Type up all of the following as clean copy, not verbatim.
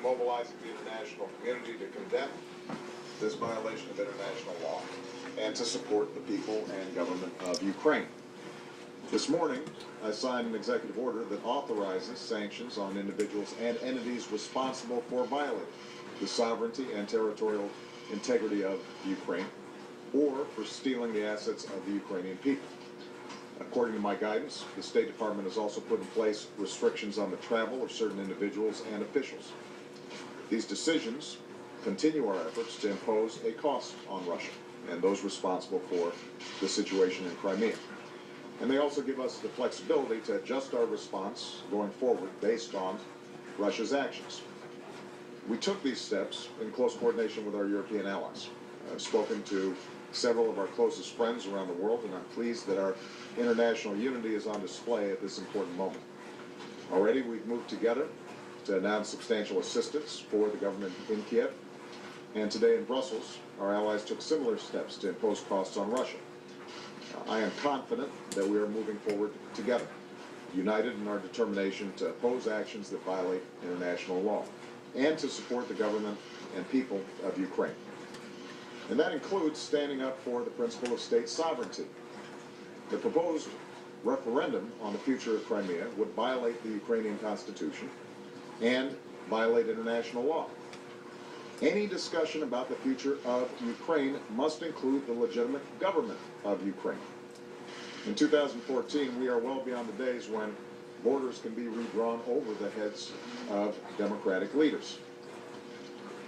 mobilizing the international community to condemn this violation of international law and to support the people and government of Ukraine. This morning, I signed an executive order that authorizes sanctions on individuals and entities responsible for violating the sovereignty and territorial integrity of Ukraine or for stealing the assets of the Ukrainian people. According to my guidance, the State Department has also put in place restrictions on the travel of certain individuals and officials. These decisions continue our efforts to impose a cost on Russia and those responsible for the situation in Crimea. And they also give us the flexibility to adjust our response going forward based on Russia's actions. We took these steps in close coordination with our European allies. I've spoken to several of our closest friends around the world, and I'm pleased that our international unity is on display at this important moment. Already we've moved together to announce substantial assistance for the government in Kiev, and today in Brussels, our allies took similar steps to impose costs on Russia. I am confident that we are moving forward together, united in our determination to oppose actions that violate international law and to support the government and people of Ukraine. And that includes standing up for the principle of state sovereignty. The proposed referendum on the future of Crimea would violate the Ukrainian Constitution and violate international law. Any discussion about the future of Ukraine must include the legitimate government of Ukraine. In 2014, we are well beyond the days when borders can be redrawn over the heads of democratic leaders.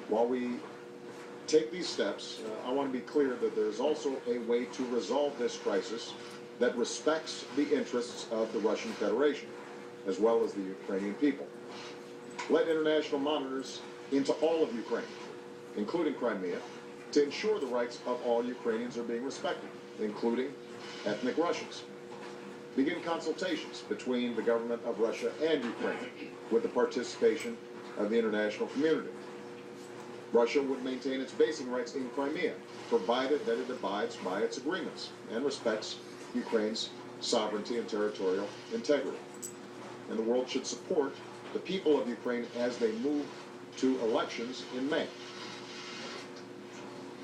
While we take these steps, I want to be clear that there's also a way to resolve this crisis that respects the interests of the Russian Federation, as well as the Ukrainian people. Let international monitors into all of Ukraine, including Crimea, to ensure the rights of all Ukrainians are being respected, including ethnic Russians. Begin consultations between the government of Russia and Ukraine with the participation of the international community. Russia would maintain its basing rights in Crimea, provided that it abides by its agreements and respects Ukraine's sovereignty and territorial integrity. And the world should support the people of Ukraine as they move to elections in May.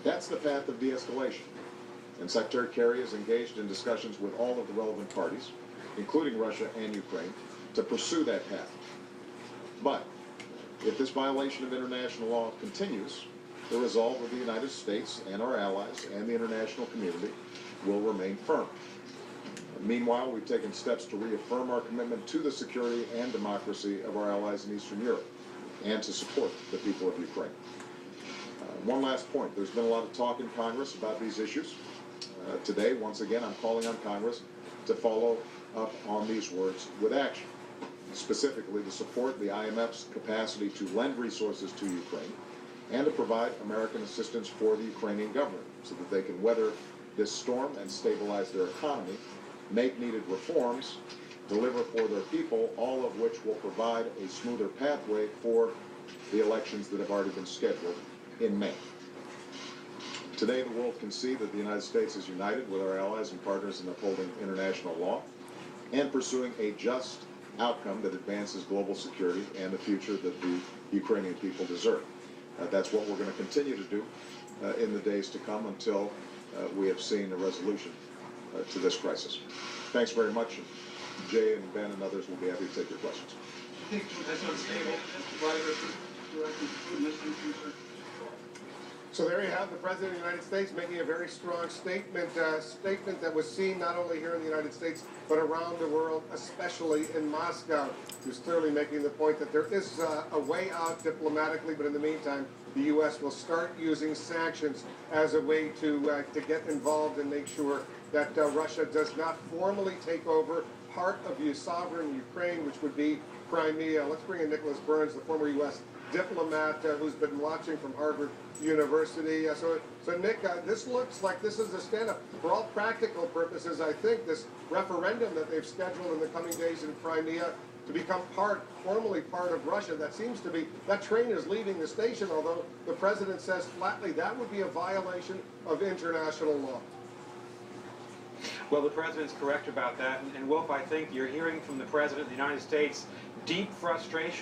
That's the path of de-escalation. And Secretary Kerry is engaged in discussions with all of the relevant parties, including Russia and Ukraine, to pursue that path. But if this violation of international law continues, the resolve of the United States and our allies and the international community will remain firm. Meanwhile, we've taken steps to reaffirm our commitment to the security and democracy of our allies in Eastern Europe and to support the people of Ukraine. One last point. There's been a lot of talk in Congress about these issues. Today, once again, I'm calling on Congress to follow up on these words with action, specifically to support the IMF's capacity to lend resources to Ukraine and to provide American assistance for the Ukrainian government so that they can weather this storm and stabilize their economy, make needed reforms, deliver for their people, all of which will provide a smoother pathway for the elections that have already been scheduled in May. Today, the world can see that the United States is united with our allies and partners in upholding international law and pursuing a just outcome that advances global security and the future that the Ukrainian people deserve. That's what we're going to continue to do in the days to come until we have seen a resolution to this crisis. Thanks very much. And Jay and Ben and others will be happy to take your questions. So there you have the President of the United States making a very strong statement, statement that was seen not only here in the United States, but around the world, especially in Moscow. He was clearly making the point that there is a way out diplomatically, but in the meantime, the U.S. will start using sanctions as a way to get involved and make sure that Russia does not formally take over part of the sovereign Ukraine, which would be Crimea. Let's bring in Nicholas Burns, the former U.S. diplomat who's been watching from Harvard University. So Nick, this looks like this is a stand-up. For all practical purposes, I think this referendum that they've scheduled in the coming days in Crimea to become formally part of Russia, that seems to be, that train is leaving the station, although the president says flatly that would be a violation of international law. Well, the president's correct about that. And Wolf, I think you're hearing from the president of the United States deep frustration.